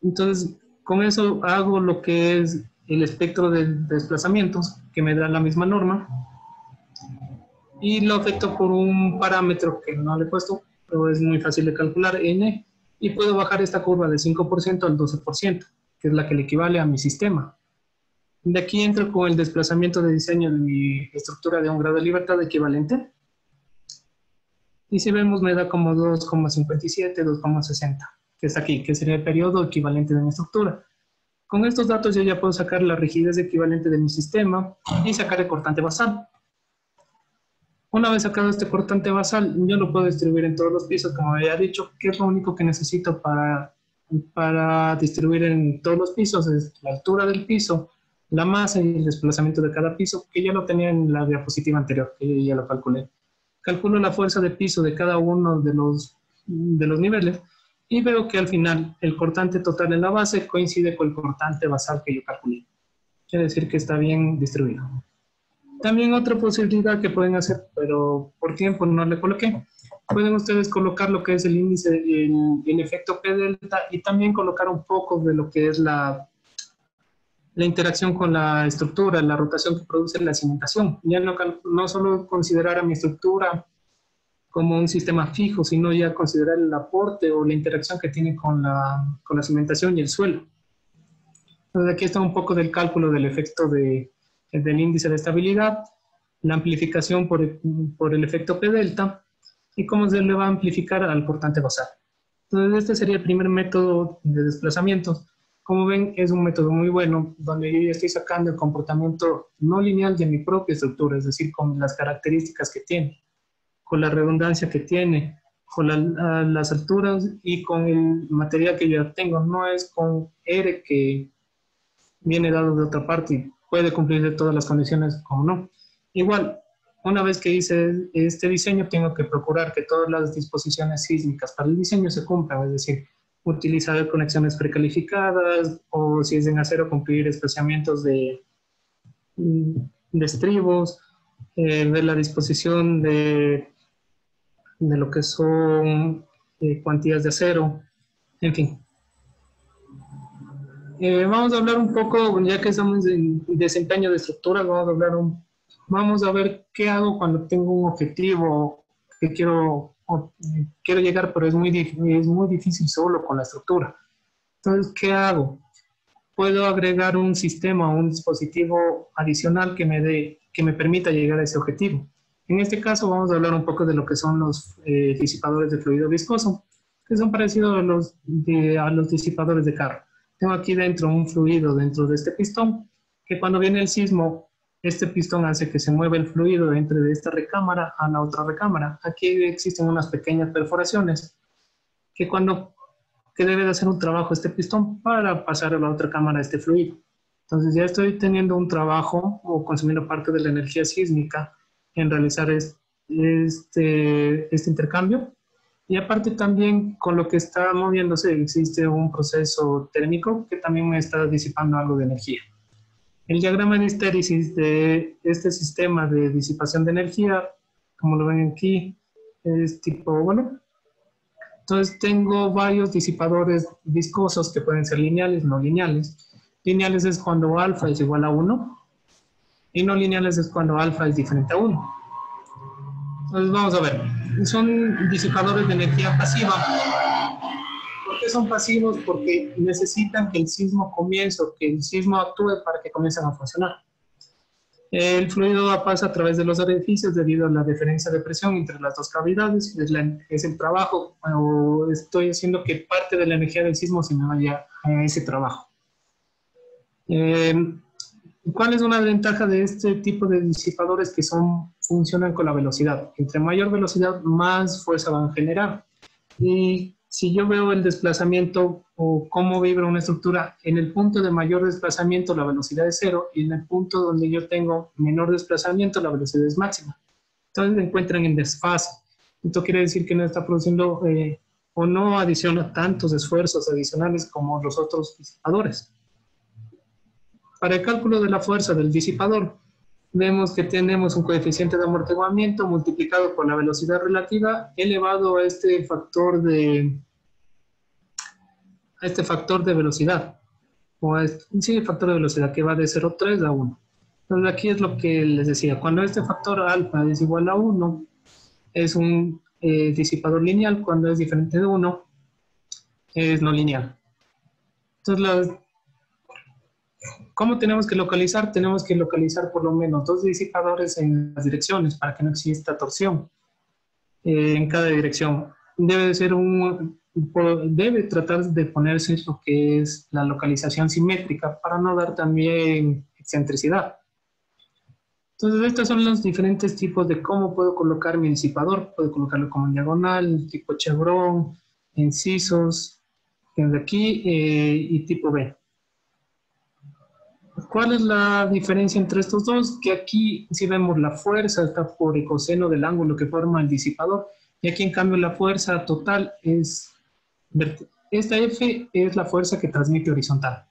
Speaker 2: Entonces, con eso hago lo que es el espectro de desplazamientos, que me da la misma norma, y lo afecto por un parámetro que no le he puesto, pero es muy fácil de calcular, n, y puedo bajar esta curva de 5% al 12%, que es la que le equivale a mi sistema. De aquí entro con el desplazamiento de diseño de mi estructura de un grado de libertad equivalente. Y si vemos, me da como 2,57, 2,60, que está aquí, que sería el periodo equivalente de mi estructura. Con estos datos yo ya puedo sacar la rigidez equivalente de mi sistema y sacar el cortante basal. Una vez sacado este cortante basal, yo lo puedo distribuir en todos los pisos, como había dicho, que es lo único que necesito para distribuir en todos los pisos, es la altura del piso, la masa y el desplazamiento de cada piso, que ya lo tenía en la diapositiva anterior, que yo ya lo calculé. Calculo la fuerza de piso de cada uno de los niveles y veo que al final el cortante total en la base coincide con el cortante basal que yo calculé. Quiere decir que está bien distribuido. También otra posibilidad que pueden hacer, pero por tiempo no le coloqué, pueden ustedes colocar lo que es el índice, el efecto P delta y también colocar un poco de lo que es la interacción con la estructura, la rotación que produce la cimentación. Ya no solo considerar a mi estructura como un sistema fijo, sino ya considerar el aporte o la interacción que tiene con la cimentación y el suelo. Entonces aquí está un poco del cálculo del efecto del índice de estabilidad, la amplificación por el efecto P delta y cómo se le va a amplificar al cortante basal. Entonces este sería el primer método de desplazamientos. Como ven, es un método muy bueno, donde yo ya estoy sacando el comportamiento no lineal de mi propia estructura, es decir, con las características que tiene, con la redundancia que tiene, con las alturas y con el material que yo tengo. No es con R que viene dado de otra parte y puede cumplir de todas las condiciones como no. Igual, una vez que hice este diseño, tengo que procurar que todas las disposiciones sísmicas para el diseño se cumplan, es decir, utilizar conexiones precalificadas o si es en acero cumplir espaciamientos de estribos, ver la disposición de lo que son cuantías de acero, en fin. Vamos a hablar un poco, ya que estamos en desempeño de estructuras, vamos a ver qué hago cuando tengo un objetivo que quiero llegar, pero es muy difícil solo con la estructura. Entonces, ¿qué hago? Puedo agregar un sistema o un dispositivo adicional que me permita llegar a ese objetivo. En este caso vamos a hablar un poco de lo que son los disipadores de fluido viscoso, que son parecidos a los disipadores de carro. Tengo aquí dentro un fluido dentro de este pistón, que cuando viene el sismo, este pistón hace que se mueva el fluido entre de esta recámara a la otra recámara. Aquí existen unas pequeñas perforaciones que debe de hacer un trabajo este pistón para pasar a la otra cámara este fluido. Entonces ya estoy teniendo un trabajo o consumiendo parte de la energía sísmica en realizar este intercambio. Y aparte también con lo que está moviéndose existe un proceso térmico que también me está disipando algo de energía. El diagrama de histéresis de este sistema de disipación de energía, como lo ven aquí, es tipo óvalo. Entonces tengo varios disipadores viscosos que pueden ser lineales, no lineales. Lineales es cuando alfa es igual a 1 y no lineales es cuando alfa es diferente a 1. Entonces vamos a ver, son disipadores de energía pasiva. ¿Por qué son pasivos? Porque necesitan que el sismo comience o que el sismo actúe para que comiencen a funcionar. El fluido pasa a través de los orificios debido a la diferencia de presión entre las dos cavidades. Es el trabajo, o estoy haciendo que parte de la energía del sismo se me vaya a ese trabajo. ¿Cuál es una ventaja de este tipo de disipadores que funcionan con la velocidad? Entre mayor velocidad, más fuerza van a generar. Y si yo veo el desplazamiento o cómo vibra una estructura, en el punto de mayor desplazamiento la velocidad es cero y en el punto donde yo tengo menor desplazamiento la velocidad es máxima. Entonces se encuentran en desfase. Esto quiere decir que no está produciendo o no adiciona tantos esfuerzos adicionales como los otros disipadores. Para el cálculo de la fuerza del disipador, vemos que tenemos un coeficiente de amortiguamiento multiplicado por la velocidad relativa elevado a este factor de velocidad, o sí, el factor de velocidad que va de 0,3 a 1. Entonces aquí es lo que les decía, cuando este factor alfa es igual a 1, es un disipador lineal, cuando es diferente de 1, es no lineal. Entonces, ¿cómo tenemos que localizar? Tenemos que localizar por lo menos 2 disipadores en las direcciones para que no exista torsión en cada dirección. Debe tratar de ponerse lo que es la localización simétrica para no dar también excentricidad. Entonces, estos son los diferentes tipos de cómo puedo colocar mi disipador. Puedo colocarlo como en diagonal, tipo chevron, incisos, de aquí y tipo B. ¿Cuál es la diferencia entre estos dos? Que aquí si vemos la fuerza está por el coseno del ángulo que forma el disipador y aquí en cambio la fuerza total es, esta F es la fuerza que transmite horizontal.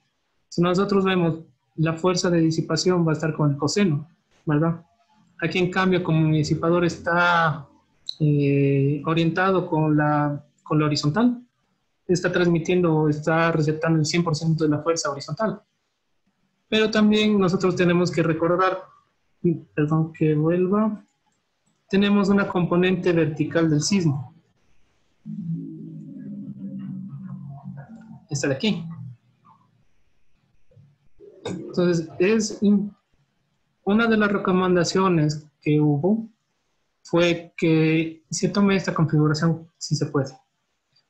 Speaker 2: Si nosotros vemos la fuerza de disipación va a estar con el coseno, ¿verdad? Aquí en cambio como mi disipador está orientado con la horizontal, está transmitiendo, está receptando el 100% de la fuerza horizontal. Pero también nosotros tenemos que recordar, perdón que vuelva, tenemos una componente vertical del sismo. Esta de aquí. Entonces, una de las recomendaciones que hubo fue que se tome esta configuración si se puede.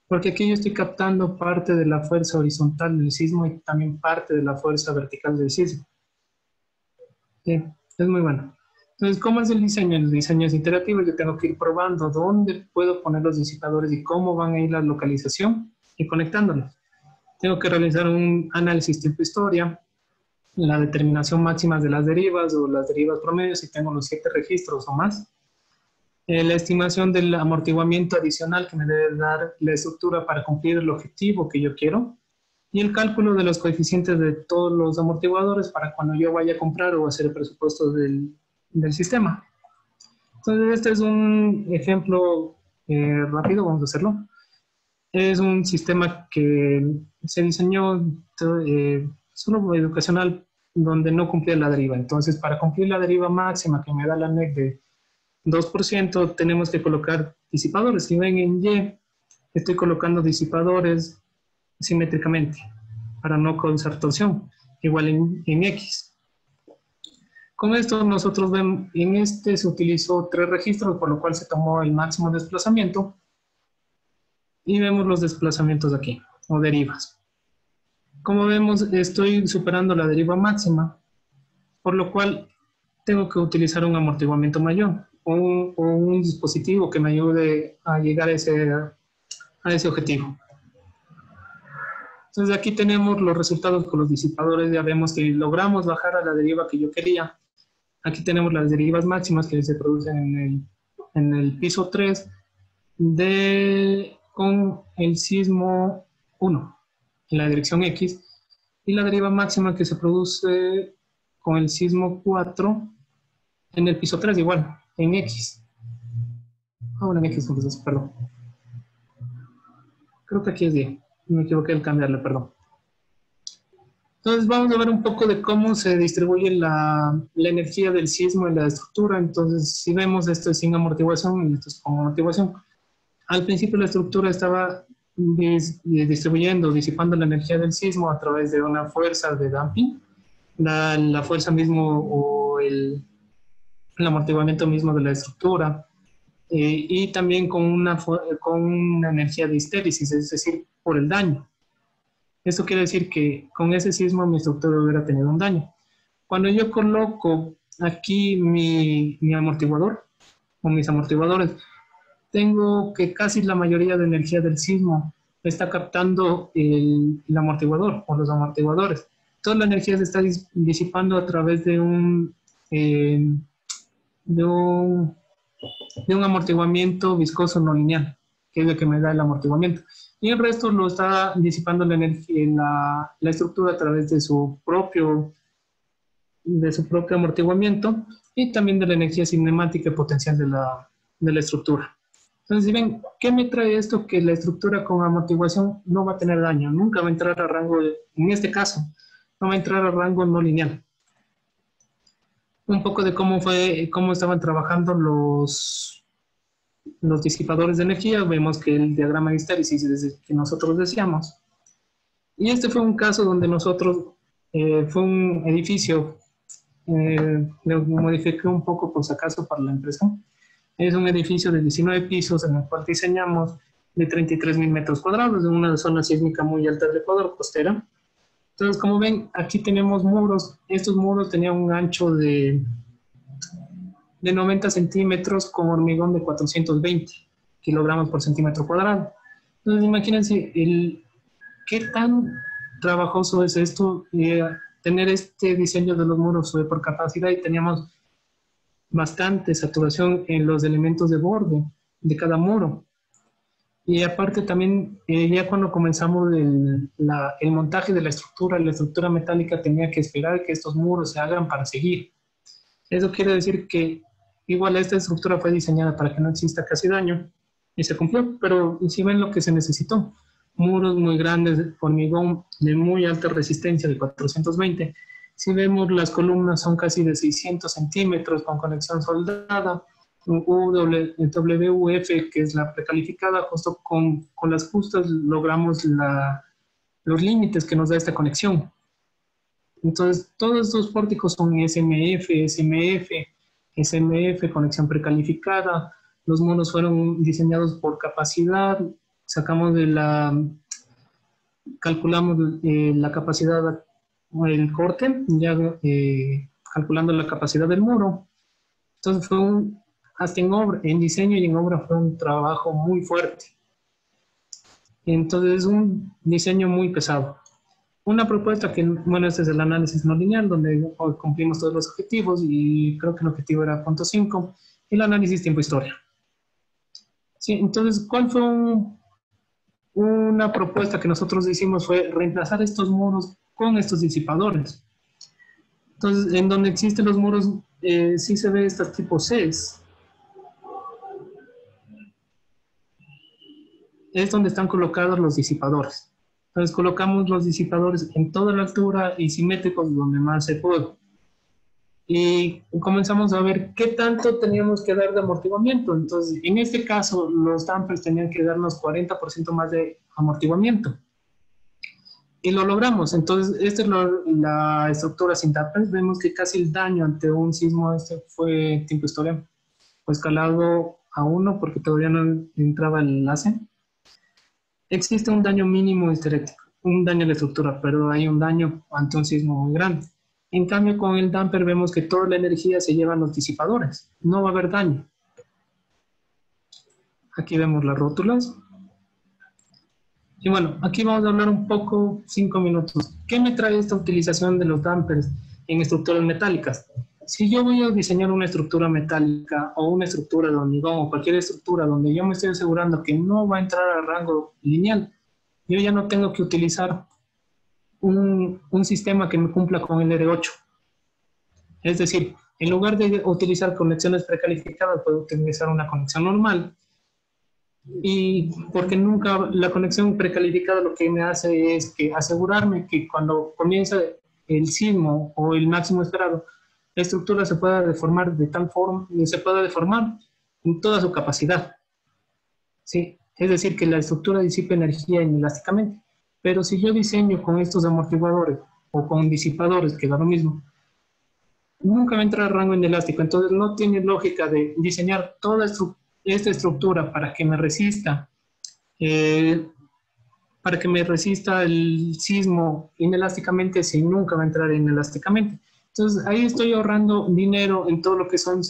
Speaker 2: Porque aquí yo estoy captando parte de la fuerza horizontal del sismo y también parte de la fuerza vertical del sismo. Bien, es muy bueno. Entonces, ¿cómo es el diseño? El diseño es interactivo. Yo tengo que ir probando dónde puedo poner los disipadores y cómo van a ir la localización y conectándolos. Tengo que realizar un análisis tipo historia, la determinación máxima de las derivas o las derivas promedio si tengo los 7 registros o más. La estimación del amortiguamiento adicional que me debe dar la estructura para cumplir el objetivo que yo quiero y el cálculo de los coeficientes de todos los amortiguadores para cuando yo vaya a comprar o hacer el presupuesto del sistema. Entonces este es un ejemplo rápido, vamos a hacerlo. Es un sistema que se diseñó solo educacional donde no cumplía la deriva. Entonces para cumplir la deriva máxima que me da la NEC de 2%, tenemos que colocar disipadores. Si ven en Y, estoy colocando disipadores simétricamente para no causar torsión. Igual en X. Con esto nosotros vemos, en este se utilizó 3 registros, por lo cual se tomó el máximo desplazamiento. Y vemos los desplazamientos aquí, o derivas. Como vemos, estoy superando la deriva máxima, por lo cual tengo que utilizar un amortiguamiento mayor. O un dispositivo que me ayude a llegar a ese objetivo. Entonces aquí tenemos los resultados con los disipadores. Ya vemos que logramos bajar a la deriva que yo quería. Aquí tenemos las derivas máximas que se producen en el piso 3 con el sismo 1 en la dirección X y la deriva máxima que se produce con el sismo 4 en el piso 3 igual. En X. Ahora en X, entonces, perdón. Creo que aquí es 10. Me equivoqué al cambiarle, perdón. Entonces vamos a ver un poco de cómo se distribuye la energía del sismo en la estructura. Entonces, si vemos esto es sin amortiguación y esto es con amortiguación. Al principio la estructura estaba disipando la energía del sismo a través de una fuerza de damping. La fuerza mismo o el amortiguamiento mismo de la estructura y también con una energía de histéresis, es decir, por el daño. Esto quiere decir que con ese sismo mi estructura hubiera tenido un daño. Cuando yo coloco aquí mi amortiguador o mis amortiguadores, tengo que casi la mayoría de energía del sismo está captando el amortiguador o los amortiguadores. Toda la energía se está disipando a través de un amortiguamiento viscoso no lineal, que es lo que me da el amortiguamiento. Y el resto lo está disipando la energía, la estructura a través de su propio amortiguamiento y también de la energía cinemática y potencial de la estructura. Entonces, si ven, ¿qué me trae esto? Que la estructura con amortiguación no va a tener daño, nunca va a entrar a rango, en este caso, no va a entrar a rango no lineal. Un poco de cómo estaban trabajando los disipadores de energía. Vemos que el diagrama de histéresis es el que nosotros decíamos. Y este fue un caso donde nosotros, fue un edificio, lo modifiqué un poco por si acaso para la empresa. Es un edificio de 19 pisos en el cual diseñamos de 33,000 metros cuadrados, en una zona sísmica muy alta del Ecuador, costera. Entonces, como ven, aquí tenemos muros. Estos muros tenían un ancho de 90 centímetros con hormigón de 420 kilogramos por centímetro cuadrado. Entonces, imagínense qué tan trabajoso es esto, tener este diseño de los muros por capacidad, y teníamos bastante saturación en los elementos de borde de cada muro. Y aparte también, ya cuando comenzamos el montaje de la estructura metálica tenía que esperar que estos muros se hagan para seguir. Eso quiere decir que igual esta estructura fue diseñada para que no exista casi daño, y se cumplió, pero si ven lo que se necesitó, muros muy grandes, hormigón de muy alta resistencia de 420. Si vemos, las columnas son casi de 600 centímetros con conexión soldada, WF, que es la precalificada. Justo con las justas logramos los límites que nos da esta conexión. Entonces, todos estos pórticos son SMF, conexión precalificada. Los muros fueron diseñados por capacidad. Calculamos la capacidad, el corte, ya calculando la capacidad del muro. Entonces hasta en diseño y en obra fue un trabajo muy fuerte. Entonces es un diseño muy pesado. Una propuesta que, bueno, este es el análisis no lineal, donde cumplimos todos los objetivos, y creo que el objetivo era punto 5, y el análisis tiempo-historia. Sí, entonces, ¿cuál fue una propuesta que nosotros hicimos? Fue reemplazar estos muros con estos disipadores. Entonces, en donde existen los muros, sí se ve estas tipo Cs. Es donde están colocados los disipadores. Entonces, colocamos los disipadores en toda la altura y simétricos donde más se puede. Y comenzamos a ver qué tanto teníamos que dar de amortiguamiento. Entonces, en este caso, los dampers tenían que darnos 40% más de amortiguamiento. Y lo logramos. Entonces, esta es la estructura sin dampers. Vemos que casi el daño ante un sismo, fue tiempo historia, fue escalado a 1 porque todavía no entraba el enlace. Existe un daño mínimo histerético, un daño a la estructura, pero hay un daño ante un sismo muy grande. En cambio, con el damper vemos que toda la energía se lleva a los disipadores. No va a haber daño. Aquí vemos las rótulas. Y bueno, aquí vamos a hablar un poco, 5 minutos. ¿Qué me trae esta utilización de los dampers en estructuras metálicas? Si yo voy a diseñar una estructura metálica o una estructura de hormigón o cualquier estructura donde yo me estoy asegurando que no va a entrar a rango lineal, yo ya no tengo que utilizar un sistema que me cumpla con el R8. Es decir, en lugar de utilizar conexiones precalificadas, puedo utilizar una conexión normal. Y porque nunca la conexión precalificada lo que me hace es que asegurarme que cuando comienza el sismo o el máximo esperado, la estructura se pueda deformar de tal forma, se pueda deformar en toda su capacidad. ¿Sí? Es decir, que la estructura disipe energía inelásticamente. Pero si yo diseño con estos amortiguadores o con disipadores, que da lo mismo, nunca va a entrar a rango inelástico. Entonces no tiene lógica de diseñar toda esta estructura para que me resista el sismo inelásticamente, si nunca va a entrar inelásticamente. Entonces ahí estoy ahorrando dinero en todo lo que son